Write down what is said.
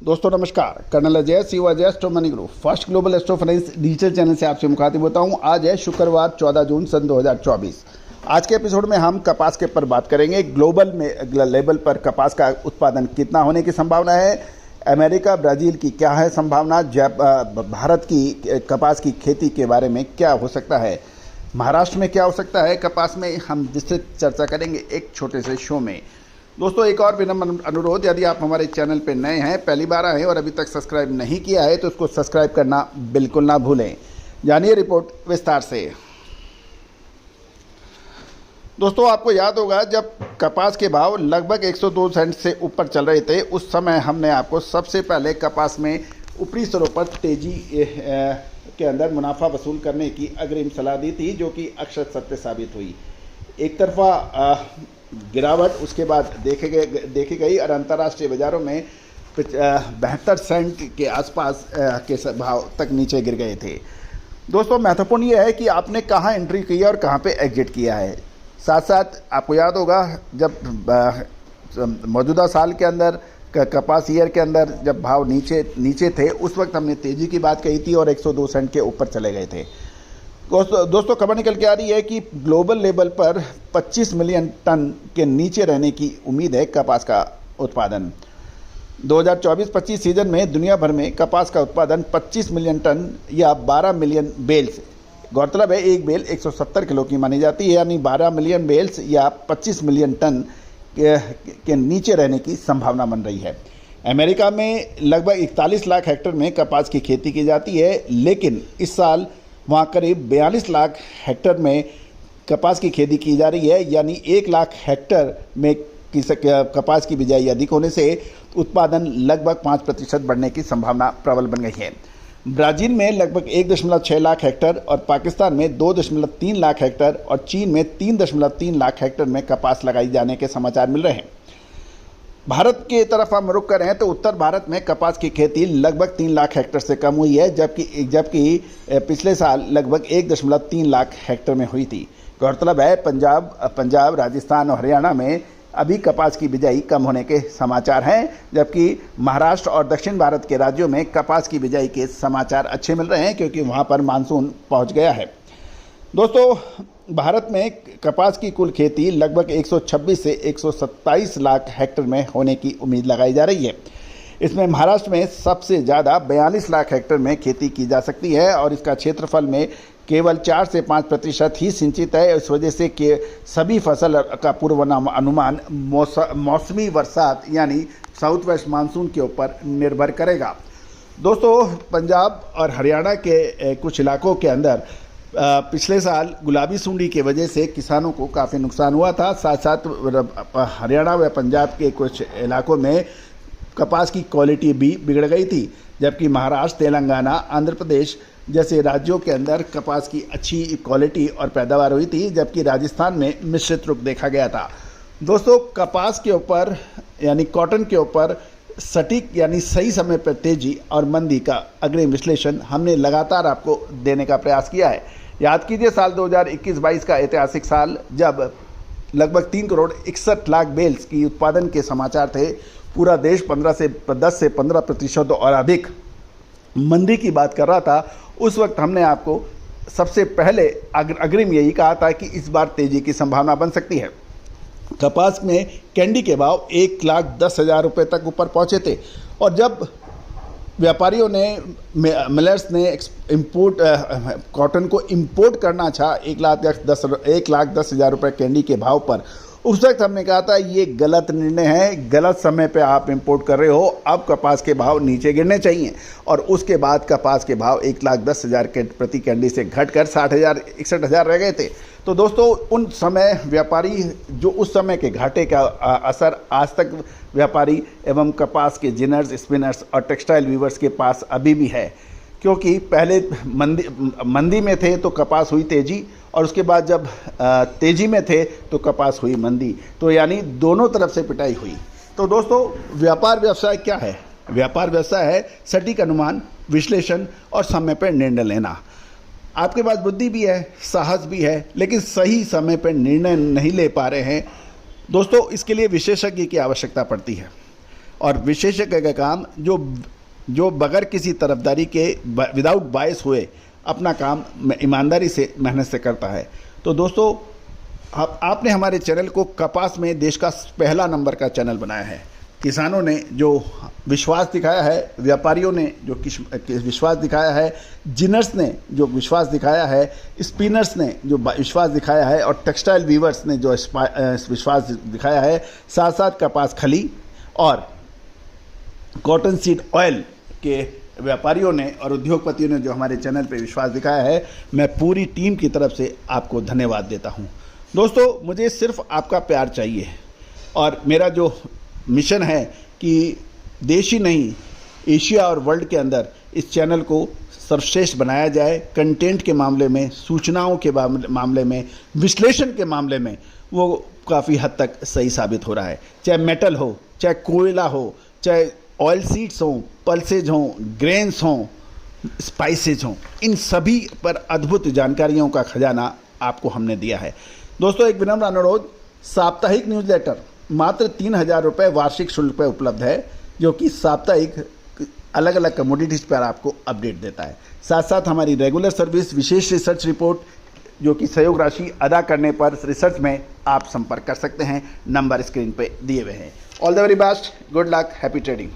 दोस्तों नमस्कार, colonel Ajay Singh Ajay astro money group first global astro finance digital channel से आपसे मुखातिब होता हूं। आज है शुक्रवार 14 जून सन 2024। आज के एपिसोड में हम कपास के ऊपर बात करेंगे। ग्लोबल में लेवल पर कपास का उत्पादन कितना होने की संभावना है, अमेरिका ब्राज़ील की क्या है संभावना, भारत की कपास की खेती के बारे में क्या हो सकता है, महाराष्ट्र में क्या हो सकता है कपास में, हम विस्तृत चर्चा करेंगे एक छोटे से शो में। दोस्तों एक और विनम्र अनुरोध, यदि आप हमारे चैनल पर नए हैं, पहली बार आए हैं और अभी तक सब्सक्राइब नहीं किया है तो उसको सब्सक्राइब करना बिल्कुल ना भूलें। जानिए रिपोर्ट विस्तार से। दोस्तों आपको याद होगा जब कपास के भाव लगभग 102 सेंट से ऊपर चल रहे थे, उस समय हमने आपको सबसे पहले कपास में ऊपरी स्तरों पर तेजी के अंदर मुनाफा वसूल करने की अग्रिम सलाह दी थी, जो कि अक्षर सत्य साबित हुई। एक तरफा गिरावट उसके बाद देखी गई और अंतर्राष्ट्रीय बाज़ारों में 72 सेंट के आसपास के भाव तक नीचे गिर गए थे। दोस्तों महत्वपूर्ण यह है कि आपने कहाँ एंट्री की है और कहाँ पे एग्जिट किया है। साथ साथ आपको याद होगा जब मौजूदा साल के अंदर कपास ईयर के अंदर जब भाव नीचे थे, उस वक्त हमने तेज़ी की बात कही थी और 102 सेंट के ऊपर चले गए थे। दोस्तों खबर निकल के आ रही है कि ग्लोबल लेवल पर 25 मिलियन टन के नीचे रहने की उम्मीद है कपास का उत्पादन। 2024-25 सीजन में दुनिया भर में कपास का उत्पादन 25 मिलियन टन या 12 मिलियन बेल्स, गौरतलब है एक बेल 170 किलो की मानी जाती है, यानी 12 मिलियन बेल्स या 25 मिलियन टन के नीचे रहने की संभावना बन रही है। अमेरिका में लगभग 41 लाख हेक्टेयर में कपास की खेती की जाती है, लेकिन इस साल वहाँ करीब 42 लाख हेक्टेयर में कपास की खेती की जा रही है, यानी 1 लाख हेक्टेयर में कपास की बिजाई अधिक होने से उत्पादन लगभग 5% बढ़ने की संभावना प्रबल बन गई है। ब्राज़ील में लगभग 1.6 लाख हेक्टेयर और पाकिस्तान में 2.3 लाख हेक्टेयर और चीन में 3.3 लाख हेक्टेयर में कपास लगाई जाने के समाचार मिल रहे हैं। भारत की तरफ हम रुख कर रहे हैं तो उत्तर भारत में कपास की खेती लगभग 3 लाख हेक्टेयर से कम हुई है, जबकि पिछले साल लगभग 1.3 लाख हेक्टेयर में हुई थी। गौरतलब है पंजाब, राजस्थान और हरियाणा में अभी कपास की बिजाई कम होने के समाचार हैं, जबकि महाराष्ट्र और दक्षिण भारत के राज्यों में कपास की बिजाई के समाचार अच्छे मिल रहे हैं, क्योंकि वहाँ पर मानसून पहुँच गया है। दोस्तों भारत में कपास की कुल खेती लगभग 126 से 127 लाख हेक्टेयर में होने की उम्मीद लगाई जा रही है। इसमें महाराष्ट्र में सबसे ज़्यादा 42 लाख हेक्टेयर में खेती की जा सकती है और इसका क्षेत्रफल में केवल 4 से 5% ही सिंचित है। इस वजह से कि सभी फसल का पूर्वानुमान मौसमी बरसात यानी साउथ वेस्ट मानसून के ऊपर निर्भर करेगा। दोस्तों पंजाब और हरियाणा के कुछ इलाकों के अंदर पिछले साल गुलाबी सुंडी की वजह से किसानों को काफ़ी नुकसान हुआ था। साथ साथ हरियाणा व पंजाब के कुछ इलाकों में कपास की क्वालिटी भी बिगड़ गई थी, जबकि महाराष्ट्र, तेलंगाना, आंध्र प्रदेश जैसे राज्यों के अंदर कपास की अच्छी क्वालिटी और पैदावार हुई थी, जबकि राजस्थान में मिश्रित रुख देखा गया था। दोस्तों कपास के ऊपर यानी कॉटन के ऊपर सटीक यानी सही समय पर तेजी और मंदी का अग्रिम विश्लेषण हमने लगातार आपको देने का प्रयास किया है। याद कीजिए साल 2021-22 का ऐतिहासिक साल, जब लगभग 3 करोड़ 61 लाख बेल्स की उत्पादन के समाचार थे। पूरा देश 10 से 15% और अधिक मंदी की बात कर रहा था। उस वक्त हमने आपको सबसे पहले अग्रिम यही कहा था कि इस बार तेजी की संभावना बन सकती है। कपास में कैंडी के भाव 1,10,000 रुपये तक ऊपर पहुंचे थे और जब व्यापारियों ने मिलर्स ने कॉटन को इंपोर्ट करना चाहा 1,10,000 रुपये कैंडी के भाव पर, उस वक्त हमने कहा था ये गलत निर्णय है, गलत समय पे आप इंपोर्ट कर रहे हो, अब कपास के भाव नीचे गिरने चाहिए। और उसके बाद कपास के भाव 1,10,000 के प्रति कैंडी से घटकर 60,000 61,000 रह गए थे। तो दोस्तों उन समय व्यापारी जो उस समय के घाटे का असर आज तक व्यापारी एवं कपास के जिनर्स, स्पिनर्स और टेक्सटाइल वीवर्स के पास अभी भी है, क्योंकि पहले मंदी में थे तो कपास हुई तेजी और उसके बाद जब तेजी में थे तो कपास हुई मंदी, तो यानी दोनों तरफ से पिटाई हुई। तो दोस्तों व्यापार व्यवसाय क्या है? व्यापार व्यवसाय है सटीक अनुमान, विश्लेषण और समय पर निर्णय लेना। आपके पास बुद्धि भी है, साहस भी है, लेकिन सही समय पर निर्णय नहीं ले पा रहे हैं। दोस्तों इसके लिए विशेषज्ञ की आवश्यकता पड़ती है। और विशेषज्ञ का काम जो बगैर किसी तरफदारी के विदाउट बायस हुए अपना काम ईमानदारी से मेहनत से करता है। तो दोस्तों, आपने हमारे चैनल को कपास में देश का पहला नंबर का चैनल बनाया है। किसानों ने जो विश्वास दिखाया है, व्यापारियों ने जो विश्वास दिखाया है, जिनर्स ने जो विश्वास दिखाया है, स्पिनर्स ने जो विश्वास दिखाया है और टेक्सटाइल वीवर्स ने जो विश्वास दिखाया है, साथ साथ कपास खली और कॉटन सीड ऑयल के व्यापारियों ने और उद्योगपतियों ने जो हमारे चैनल पे विश्वास दिखाया है, मैं पूरी टीम की तरफ से आपको धन्यवाद देता हूं। दोस्तों, मुझे सिर्फ आपका प्यार चाहिए और मेरा जो मिशन है कि देश ही नहीं, एशिया और वर्ल्ड के अंदर इस चैनल को सर्वश्रेष्ठ बनाया जाए। कंटेंट के मामले में, सूचनाओं के मामले में, विश्लेषण के मामले में वो काफ़ी हद तक सही साबित हो रहा है। चाहे मेटल हो, चाहे कोयला हो, चाहे ऑयल सीड्स हों, पल्सेज हों, ग्रेन्स हों, स्पाइसेज हों, इन सभी पर अद्भुत जानकारियों का खजाना आपको हमने दिया है। दोस्तों, एक विनम्र अनुरोध, साप्ताहिक न्यूज़लेटर मात्र 3,000 रुपये वार्षिक शुल्क पर उपलब्ध है, जो कि साप्ताहिक अलग अलग कमोडिटीज़ पर आपको अपडेट देता है। साथ साथ हमारी रेगुलर सर्विस विशेष रिसर्च रिपोर्ट, जो कि सहयोग राशि अदा करने पर रिसर्च में आप संपर्क कर सकते हैं। नंबर स्क्रीन पे दिए हुए हैं। All the very best, good luck, happy trading.